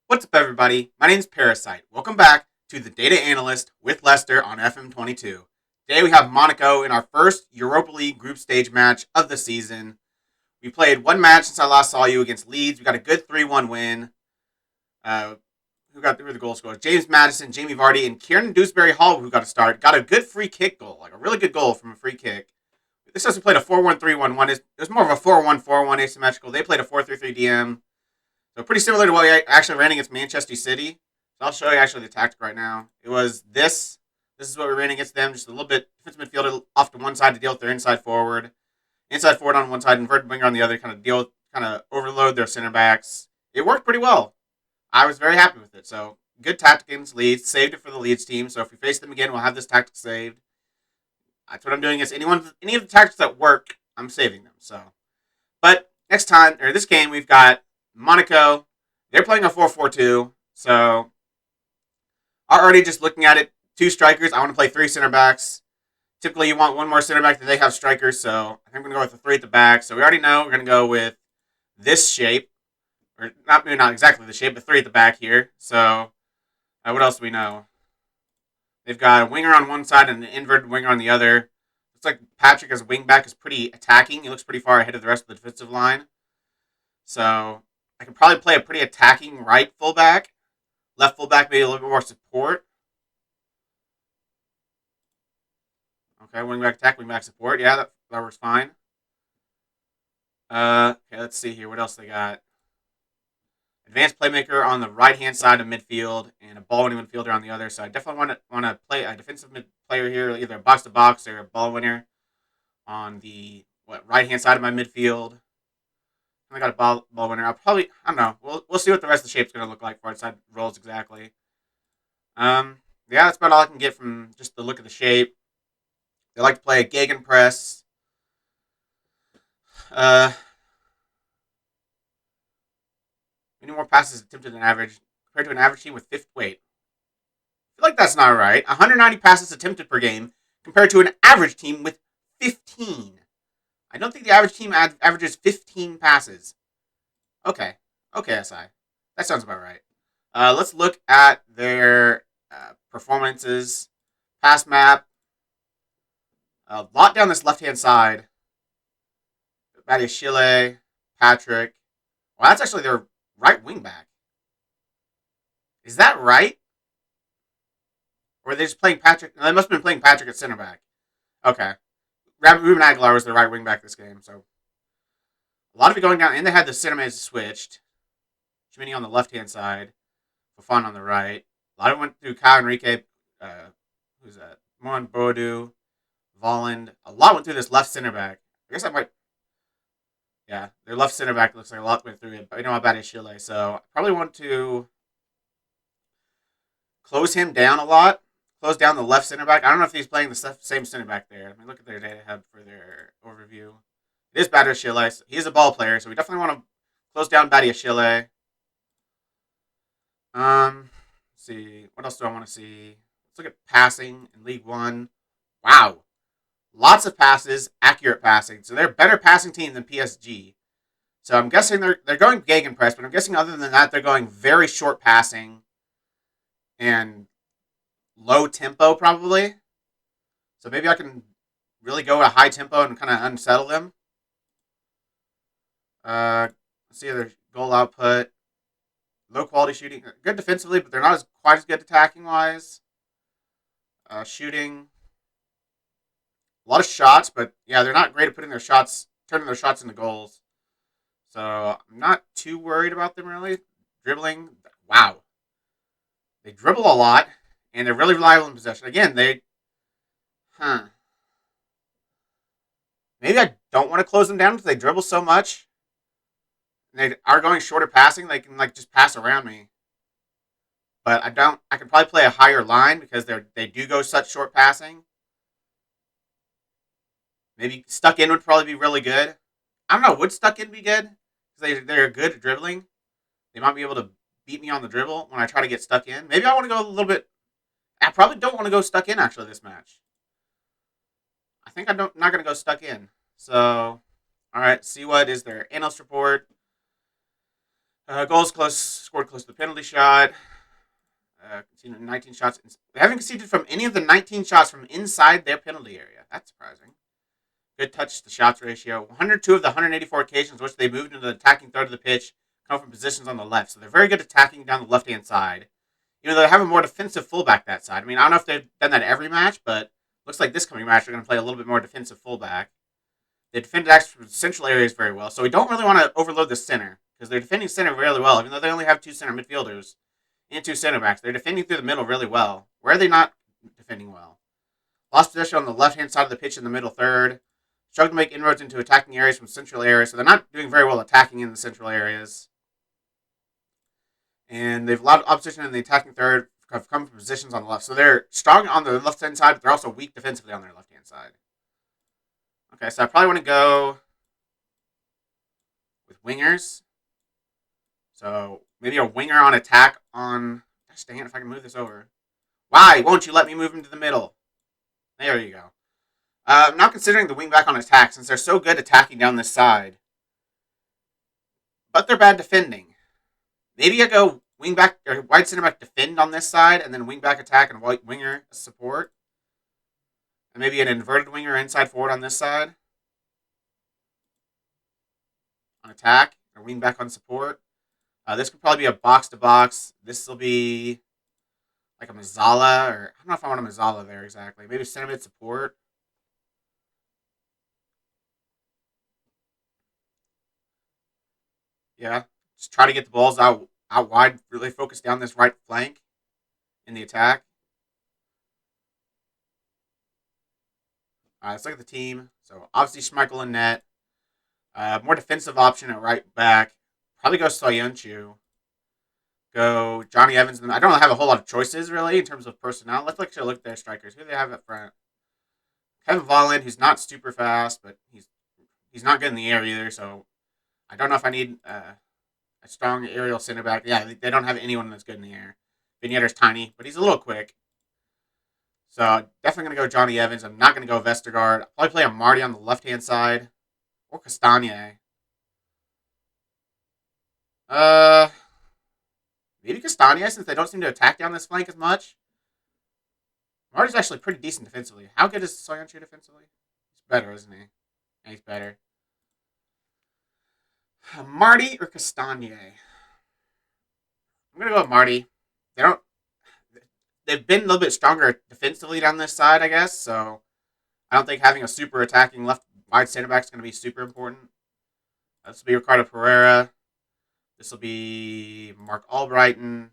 What's up, everybody? My name's Parasite. Welcome back to the Data Analyst with Leicester on FM22. Today we have Monaco in our first Europa League group stage match of the season. We played one match since I last saw you against Leeds. We got a good 3-1 win. Who were the goal scorers? James Maddison, Jamie Vardy, and Kieran Dewsbury Hall, who got a start. Got a good free kick goal, like a really good goal from a free kick. This says we played a 4-1-3-1-1. It was more of a 4-1-4-1 asymmetrical. They played a 4-3-3 DM. So pretty similar to what we actually ran against Manchester City. So I'll show you actually the tactic right now. It was this. This is what we ran against them. Just a little bit defensive midfielder off to one side to deal with their inside forward. Inside forward on one side, inverted winger on the other, kind of overload their center backs. It worked pretty well. I was very happy with it. So good tactic against Leeds. Saved it for the Leeds team. So if we face them again, we'll have this tactic saved. That's what I'm doing. Is any of the tactics that work, I'm saving them. So, but next time or this game, we've got Monaco. They're playing a 4-4-2. So already just looking at it, two strikers. I want to play three center backs. Typically, you want one more center back than they have strikers. So I think we're going to go with the three at the back. So we already know we're going to go with this shape. Or maybe not exactly the shape, but three at the back here. So what else do we know? They've got a winger on one side and an inverted winger on the other. Looks like Patrick as a wingback is pretty attacking. He looks pretty far ahead of the rest of the defensive line. So I can probably play a pretty attacking right fullback. Left fullback, maybe a little bit more support. Okay, wingback attack, wingback support. Yeah, that works fine. Okay, let's see here. What else they got? Advanced playmaker on the right-hand side of midfield and a ball-winning midfielder on the other side. Definitely want to play a defensive player here, either a box-to-box or a ball winner on the right-hand side of my midfield. I got a ball winner. I don't know. We'll see what the rest of the shape's going to look like for outside roles exactly. Yeah, that's about all I can get from just the look of the shape. They like to play a gegenpress. Many more passes attempted than average compared to an average team with 50. Wait, I feel like that's not right. 190 passes attempted per game compared to an average team with 15. I don't think the average team averages 15 passes. Okay, SI. That sounds about right. Let's look at their performances. Pass map. A lot down this left-hand side. Chile, Patrick. Well, that's actually their right wing back. Is that right? Or are they just playing Patrick? No, they must have been playing Patrick at center back. Okay. Ruben Aguilar was the right wing back this game, so a lot of it going down, and they had the center man switched. Chimini on the left-hand side, Fafan on the right. A lot of it went through Kyle Enrique, who's that? Moran Bodu, Volland. A lot went through this left center back. I guess I might. Yeah, their left center back looks like a lot went through it, but I know about Chile, so I probably want to close him down a lot. Close down the left center back. I don't know if he's playing the same center back there. Let me look at their data hub for their overview. It is Badiashile. He's a ball player, so we definitely want to close down Badiashile. Let's see. What else do I want to see? Let's look at passing in League One. Wow. Lots of passes, accurate passing. So they're a better passing team than PSG. So I'm guessing they're going gegenpress, but I'm guessing other than that, they're going very short passing and low tempo probably. So maybe I can really go at a high tempo and kind of unsettle them. Let's see their goal output. Low quality shooting. Good defensively, but they're not quite as good attacking wise. Shooting. A lot of shots, but yeah, they're not great at turning their shots into goals. So I'm not too worried about them really. Dribbling. Wow. They dribble a lot, and they're really reliable in possession. Again, maybe I don't want to close them down because they dribble so much. And they are going shorter passing. They can just pass around me. But I don't. I can probably play a higher line because they do go such short passing. Maybe stuck in would probably be really good. I don't know. Would stuck in be good? Because they're good at dribbling. They might be able to beat me on the dribble when I try to get stuck in. Maybe I want to go a little bit. I probably don't want to go stuck in actually this match. I think I'm not going to go stuck in. So, all right. See what is their analyst report. Goals close, scored close to the penalty shot. Conceded 19 shots. They haven't conceded from any of the 19 shots from inside their penalty area. That's surprising. Good touch to shots ratio. 102 of the 184 occasions which they moved into the attacking third of the pitch come from positions on the left. So they're very good attacking down the left-hand side. Even though they have a more defensive fullback that side. I mean, I don't know if they've done that every match, but looks like this coming match they're going to play a little bit more defensive fullback. They defended actually central areas very well. So we don't really want to overload the center because they're defending center really well. Even though they only have 2 center midfielders and 2 center backs, they're defending through the middle really well. Where are they not defending well? Lost possession on the left-hand side of the pitch in the middle third. Struggled to make inroads into attacking areas from central areas, so they're not doing very well attacking in the central areas. And they've allowed opposition in the attacking third have come from positions on the left. So they're strong on the left-hand side, but they're also weak defensively on their left-hand side. Okay, so I probably want to go with wingers. So maybe a winger on attack on... Gosh dang it, if I can move this over. Why won't you let me move him to the middle? There you go. I'm not considering the wingback on attack since they're so good attacking down this side. But they're bad defending. Maybe I go wingback or wide center back defend on this side and then wingback attack and white winger support. And maybe an inverted winger inside forward on this side. On attack or wingback on support. This could probably be a box to box. This will be like a Mazzala or I don't know if I want a Mazzala there exactly. Maybe center mid support. Yeah, just try to get the balls out wide. Really focus down this right flank in the attack. Let's look at the team. So obviously Schmeichel in net. More defensive option at right back. Probably go Soyuncu. Go Johnny Evans. I don't have a whole lot of choices really in terms of personnel. Let's actually look at their strikers. Who do they have up front? Kevin Volland, who's not super fast, but he's not good in the air either. So I don't know if I need a strong aerial center back. Yeah, they don't have anyone that's good in the air. Vignetter's tiny, but he's a little quick. So definitely going to go Johnny Evans. I'm not going to go Vestergaard. I'll probably play a Marty on the left-hand side. Or Castagne. Maybe Castagne since they don't seem to attack down this flank as much. Marty's actually pretty decent defensively. How good is Soyuncu defensively? He's better, isn't he? Yeah, he's better. Marty or Castagne? I'm going to go with Marty. They've been a little bit stronger defensively down this side, I guess. So I don't think having a super attacking left wide center back is going to be super important. This will be Ricardo Pereira. This will be Mark Albrighton,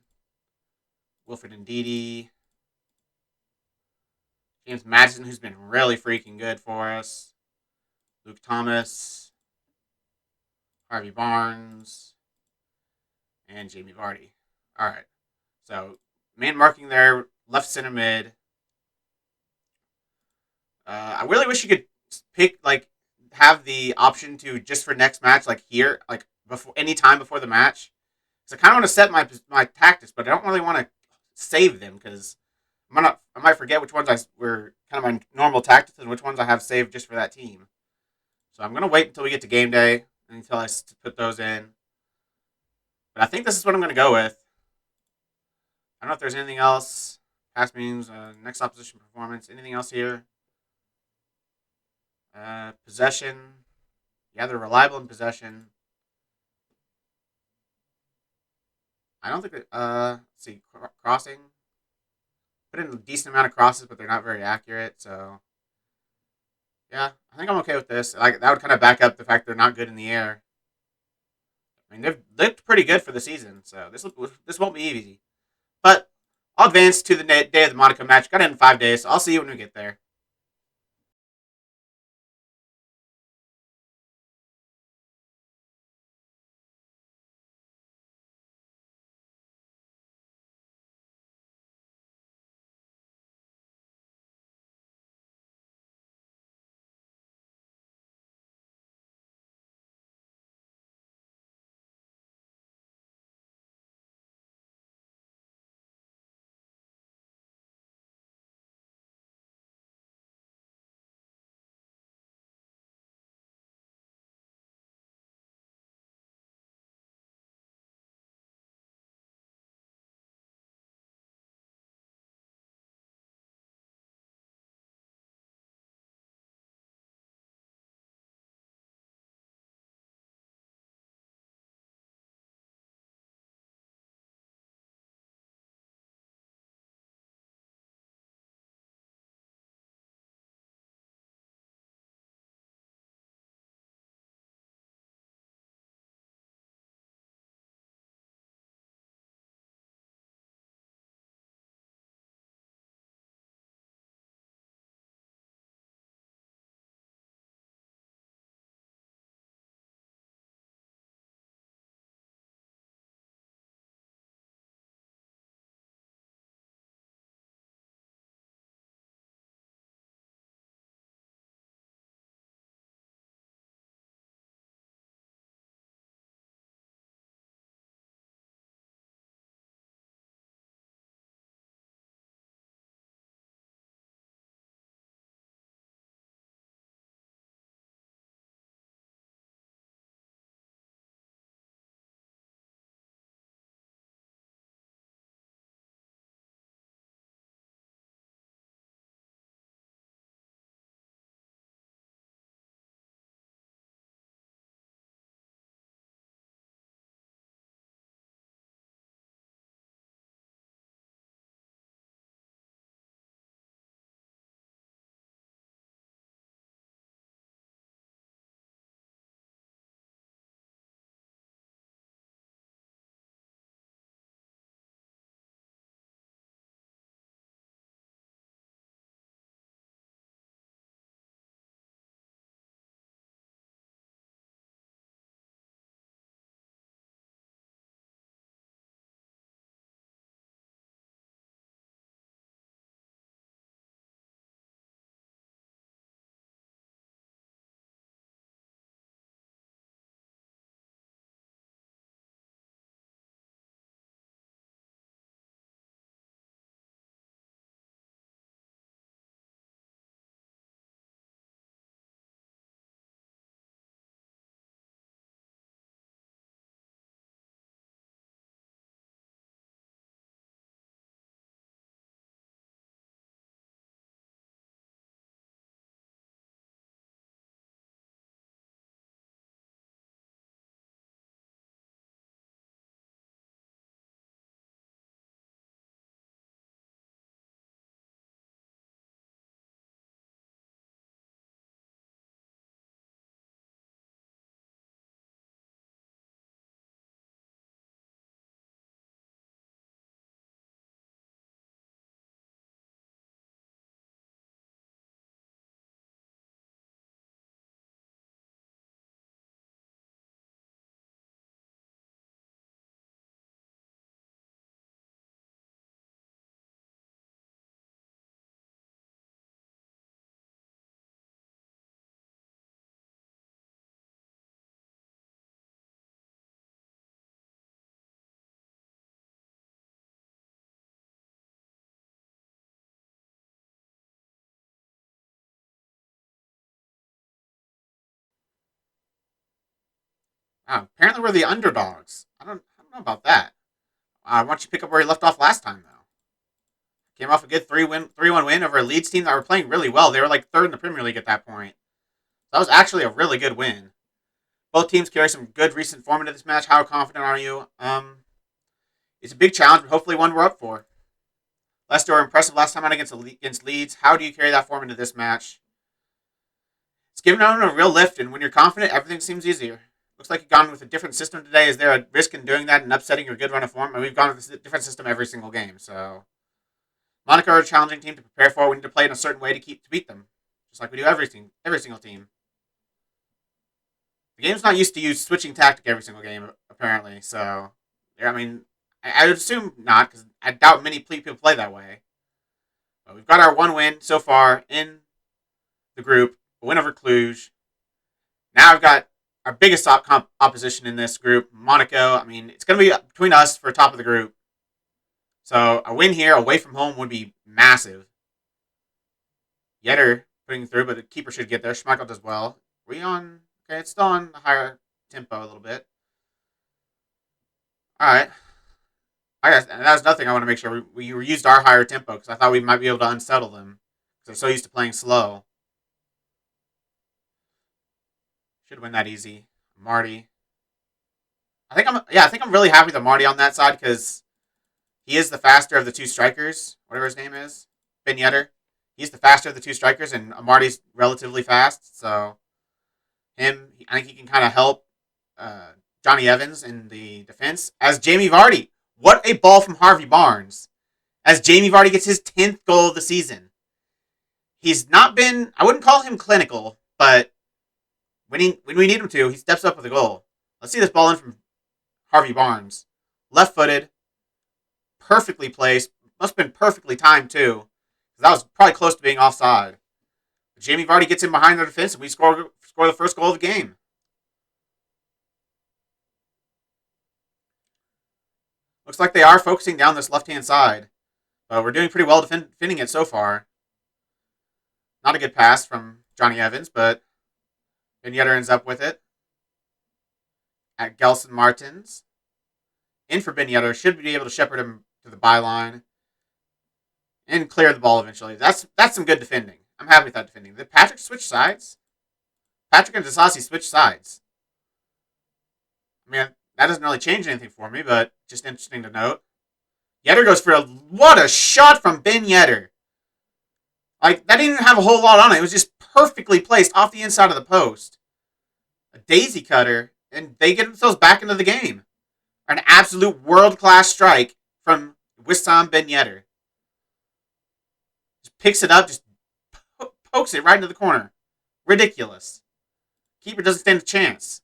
Wilfred Ndidi, James Madison, who's been really freaking good for us, Luke Thomas, Harvey Barnes, and Jamie Vardy. All right. So man marking there, left center mid. I really wish you could pick have the option to just for next match here before any time before the match. So I kind of want to set my tactics, but I don't really want to save them because I might forget which ones were kind of my normal tactics and which ones I have saved just for that team. So I'm gonna wait until we get to game day until I put those in. But I think this is what I'm gonna go with. I don't know if there's anything else. Pass means next opposition performance. Anything else here? Possession. Yeah, they're reliable in possession. I don't think that, let's see, crossing. Put in a decent amount of crosses, but they're not very accurate, so. Yeah, I think I'm okay with this. That would kind of back up the fact they're not good in the air. I mean, they've looked pretty good for the season, so this won't be easy. But I'll advance to the day of the Monaco match. Got it in 5 days, so I'll see you when we get there. Apparently we're the underdogs. I don't know about that. Why don't you pick up where he left off last time, though? Came off a good 3-1 win over a Leeds team that were playing really well. They were like third in the Premier League at that point. That was actually a really good win. Both teams carry some good recent form into this match. How confident are you? It's a big challenge, but hopefully one we're up for. Leicester were impressive last time out against Leeds. How do you carry that form into this match? It's giving them a real lift, and when you're confident, everything seems easier. Looks like you've gone with a different system today. Is there a risk in doing that and upsetting your good run of form? And we've gone with a different system every single game. So Monaco are a challenging team to prepare for. We need to play in a certain way to beat them, just like we do every single team. The game's not used to use switching tactic every single game, apparently. So, I mean, I would assume not, because I doubt many people play that way. But we've got our one win so far in the group, a win over Cluj. Now I've got our biggest opposition in this group, Monaco. I mean, it's going to be between us for top of the group. So a win here away from home would be massive. Yetter putting through, but the keeper should get there. Schmeichel does well. We on... Okay, it's still on the higher tempo a little bit. All right. That was nothing. I want to make sure we used our higher tempo because I thought we might be able to unsettle them because they're so used to playing slow. Should win that easy. Marty. I think I'm really happy with Marty on that side because he is the faster of the two strikers, whatever his name is. Ben Yedder. He's the faster of the two strikers, and Marty's relatively fast, so I think he can kind of help Johnny Evans in the defense. As Jamie Vardy. What a ball from Harvey Barnes. As Jamie Vardy gets his 10th goal of the season. He's not been, I wouldn't call him clinical, but when we need him to, he steps up with a goal. Let's see this ball in from Harvey Barnes. Left-footed. Perfectly placed. Must have been perfectly timed, too. That was probably close to being offside. But Jamie Vardy gets in behind the defense, and we score the first goal of the game. Looks like they are focusing down this left-hand side. But we're doing pretty well defending it so far. Not a good pass from Johnny Evans, but Ben Yedder ends up with it. At Gelson Martins. In for Ben Yedder. Should be able to shepherd him to the byline. And clear the ball eventually. That's some good defending. I'm happy with that defending. Did Patrick switch sides? Patrick and Disasi switch sides. I mean, that doesn't really change anything for me, but just interesting to note. Yedder goes for what a shot from Ben Yedder. Like, that didn't even have a whole lot on it. It was just perfectly placed off the inside of the post. A daisy cutter, and they get themselves back into the game. An absolute world-class strike from Wissam Ben Yedder. Just picks it up, just pokes it right into the corner. Ridiculous. Keeper doesn't stand a chance.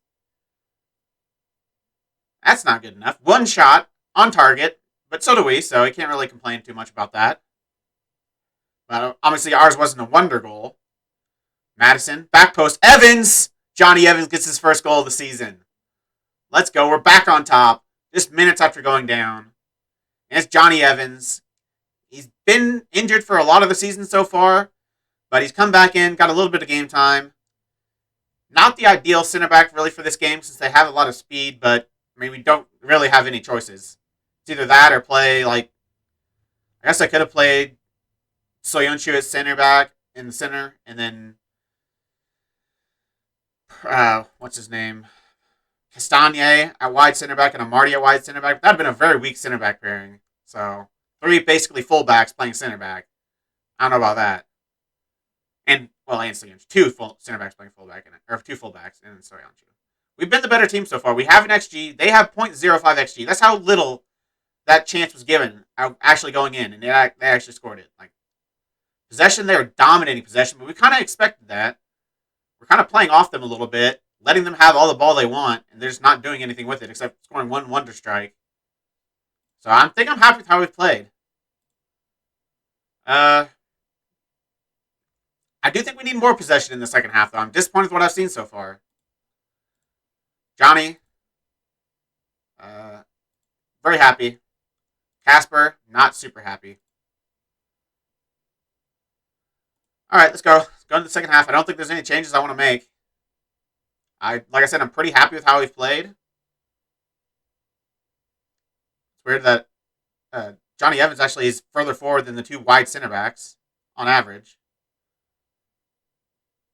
That's not good enough. One shot on target, but so do we, so I can't really complain too much about that. But obviously ours wasn't a wonder goal. Madison, back post, Evans! Johnny Evans gets his first goal of the season. Let's go. We're back on top. Just minutes after going down. And it's Johnny Evans. He's been injured for a lot of the season so far, but he's come back in, got a little bit of game time. Not the ideal center back really for this game since they have a lot of speed, but I mean, we don't really have any choices. It's either that or play, like, I guess I could have played Soyuncu at center back in the center, and then, what's his name? Castagne at wide center back and Amarty at wide center back. That would have been a very weak center back pairing. So, 3 basically fullbacks playing center back. I don't know about that. And Soyuncu. 2 center backs playing fullback, or 2 fullbacks, and then Soyuncu. We've been the better team so far. We have an XG. They have 0.05 XG. That's how little that chance was given actually going in, and they actually scored it. Like, possession, they were dominating possession, but we kind of expected that. We're kind of playing off them a little bit, letting them have all the ball they want, and they're just not doing anything with it except scoring one wonder strike. So I think I'm happy with how we've played. I do think we need more possession in the second half, though. I'm disappointed with what I've seen so far. Johnny, very happy. Casper, not super happy. All right, let's go. Let's go into the second half. I don't think there's any changes I want to make. Like I said, I'm pretty happy with how we've played. It's weird that Johnny Evans actually is further forward than the two wide center backs on average.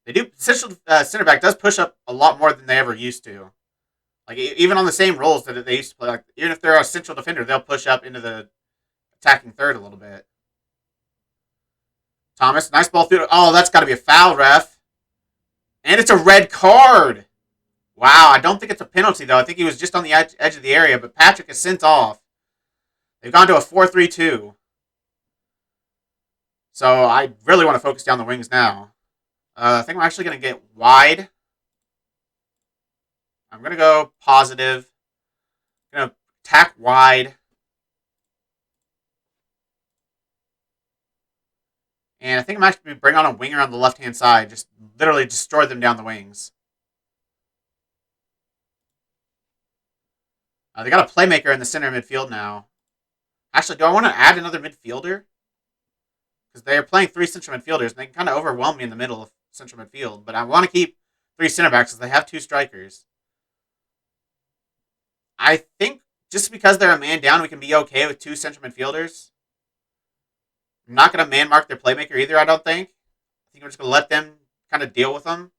They do central center back does push up a lot more than they ever used to. Like even on the same roles that they used to play, like even if they're a central defender, they'll push up into the attacking third a little bit. Thomas, nice ball through. Oh, that's got to be a foul, ref. And it's a red card. Wow, I don't think it's a penalty, though. I think he was just on the edge of the area, but Patrick is sent off. They've gone to a 4-3-2. So I really want to focus down the wings now. I think I'm actually going to get wide. I'm going to go positive. I'm going to attack wide. And I think I'm actually going to bring on a winger on the left-hand side. Just literally destroy them down the wings. They got a playmaker in the center midfield now. Actually, do I want to add another midfielder? Because they're playing three central midfielders, and they can kind of overwhelm me in the middle of central midfield. But I want to keep three center backs because they have two strikers. I think just because they're a man down, we can be okay with two central midfielders. I'm not going to man mark their playmaker either, I don't think. I think I'm just going to let them kind of deal with them.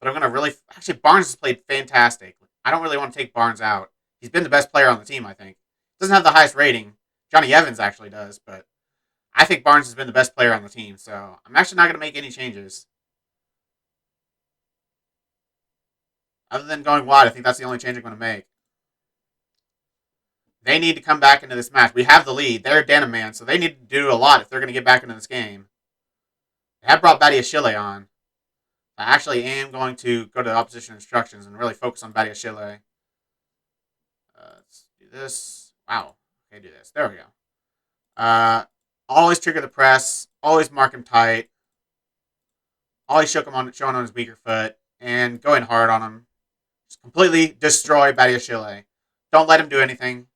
But I'm going to really... Actually, Barnes has played fantastic. I don't really want to take Barnes out. He's been the best player on the team, I think. Doesn't have the highest rating. Johnny Evans actually does, but I think Barnes has been the best player on the team, so I'm actually not going to make any changes. Other than going wide, I think that's the only change I'm going to make. They need to come back into this match. We have the lead. They're denim man, so they need to do a lot if they're going to get back into this game. They have brought Badiashile on. I actually am going to go to the opposition instructions and really focus on Badiashile. Let's do this. Wow. Okay, do this. There we go. Always trigger the press. Always mark him tight. Always showing on his weaker foot. And go in hard on him. Just completely destroy Badiashile. Don't let him do anything.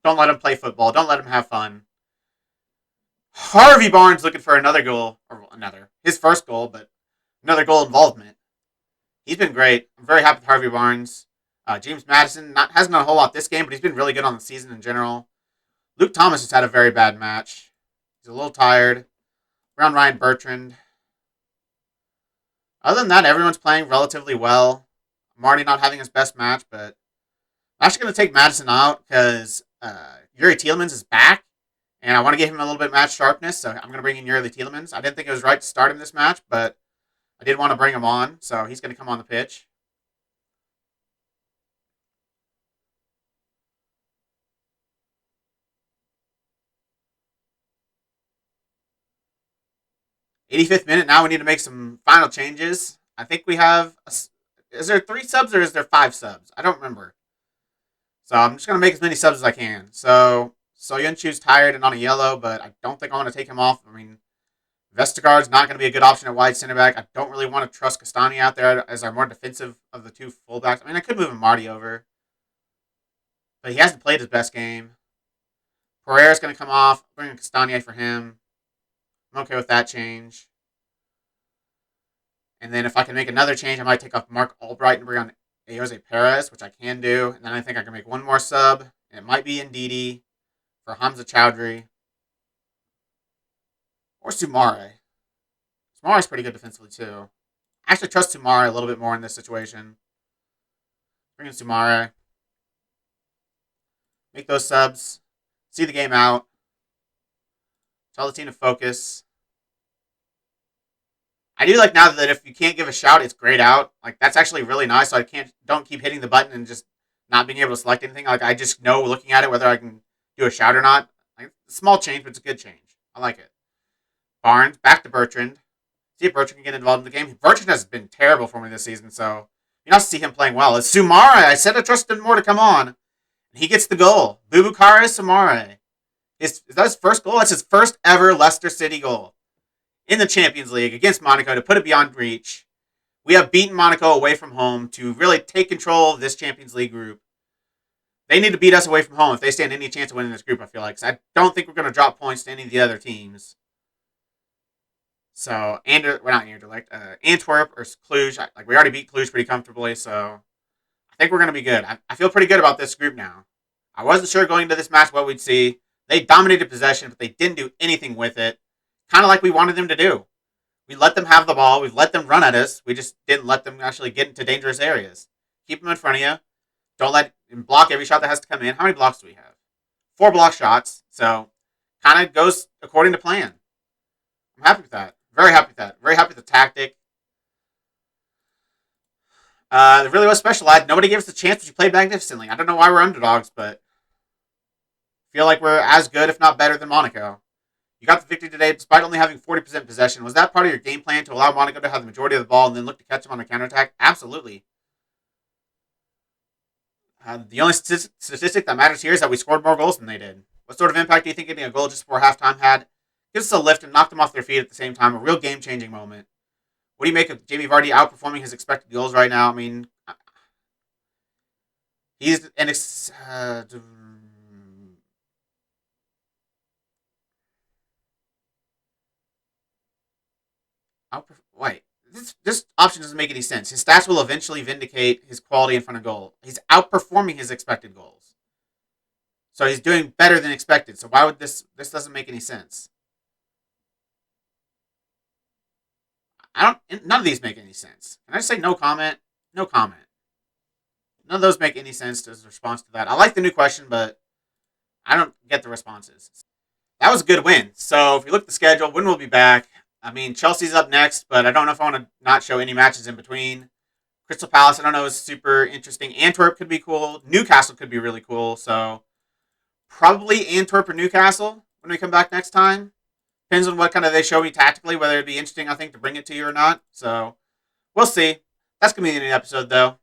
Don't let him play football. Don't let him have fun. Harvey Barnes looking for another goal. Or his first goal, but another goal involvement. He's been great. I'm very happy with Harvey Barnes. James Madison hasn't done a whole lot this game, but he's been really good on the season in general. Luke Thomas has had a very bad match. He's a little tired. We're on Ryan Bertrand. Other than that, everyone's playing relatively well. Marty not having his best match, but I'm actually going to take Madison out because Yuri Tielemans is back, and I want to give him a little bit of match sharpness, so I'm going to bring in Yuri Tielemans. I didn't think it was right to start him this match, but I did want to bring him on, so he's going to come on the pitch. '85th minute. Now we need to make some final changes. I think we have... Is there 3 subs or is there 5 subs? I don't remember. So I'm just going to make as many subs as I can. So Yunchu's tired and on a yellow, but I don't think I want to take him off. I mean, Vestergaard's not going to be a good option at wide center back. I don't really want to trust Castagna out there as our more defensive of the two fullbacks. I mean, I could move Marty over, but he hasn't played his best game. Pereira's going to come off. Bring in Castagna for him. I'm okay with that change. And then if I can make another change, I might take off Mark Albright and bring on Jose Perez, which I can do. And then I think I can make one more sub. And it might be Ndidi for Hamza Chowdhury. Or Sumare. Sumare's pretty good defensively, too. I actually trust Sumare a little bit more in this situation. Bring in Sumare. Make those subs. See the game out. Tell the team to focus. I do like now that if you can't give a shout, it's grayed out. Like, that's actually really nice, so don't keep hitting the button and just not being able to select anything. Like, I just know looking at it whether I can do a shout or not. Like, it's a small change, but it's a good change. I like it. Barnes, back to Bertrand. See if Bertrand can get involved in the game. Bertrand has been terrible for me this season, so you don't see him playing well. It's Sumare. I said I trusted more to come on. And he gets the goal. Boubacar Sumare. Is that his first goal? That's his first ever Leicester City goal in the Champions League against Monaco to put it beyond reach. We have beaten Monaco away from home to really take control of this Champions League group. They need to beat us away from home if they stand any chance of winning this group, I feel like. Because I don't think we're going to drop points to any of the other teams. So, not Anderlecht, Antwerp or Cluj. Like, we already beat Cluj pretty comfortably, so I think we're going to be good. I feel pretty good about this group now. I wasn't sure going into this match what we'd see. They dominated possession, but they didn't do anything with it. Kind of like we wanted them to do. We let them have the ball. We've let them run at us. We just didn't let them actually get into dangerous areas. Keep them in front of you. Don't let and block every shot that has to come in. How many blocks do we have? 4 block shots. So kind of goes according to plan. I'm happy with that. Very happy with that. Very happy with the tactic. It really was special, lad. Nobody gave us the chance, but you played magnificently. I don't know why we're underdogs, but I feel like we're as good, if not better, than Monaco. You got the victory today despite only having 40% possession. Was that part of your game plan to allow Monaco to have the majority of the ball and then look to catch them on a counterattack? Absolutely. The only statistic that matters here is that we scored more goals than they did. What sort of impact do you think getting a goal just before halftime had? Gives us a lift and knocked them off their feet at the same time. A real game-changing moment. What do you make of Jamie Vardy outperforming his expected goals right now? I mean, he's an wait. This option doesn't make any sense. His stats will eventually vindicate his quality in front of goal. He's outperforming his expected goals. So he's doing better than expected. So why would this doesn't make any sense? None of these make any sense. Can I just say no comment? No comment. None of those make any sense as a response to that. I like the new question, but I don't get the responses. That was a good win. So if you look at the schedule, when we'll be back. I mean, Chelsea's up next, but I don't know if I want to not show any matches in between. Crystal Palace, I don't know, is super interesting. Antwerp could be cool. Newcastle could be really cool. So probably Antwerp or Newcastle when we come back next time. Depends on what kind of they show me tactically, whether it'd be interesting, I think, to bring it to you or not. So we'll see. That's going to be the end of the episode, though.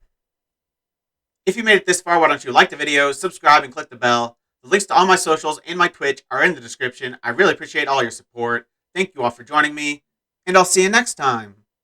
If you made it this far, why don't you like the video, subscribe, and click the bell. The links to all my socials and my Twitch are in the description. I really appreciate all your support. Thank you all for joining me, and I'll see you next time.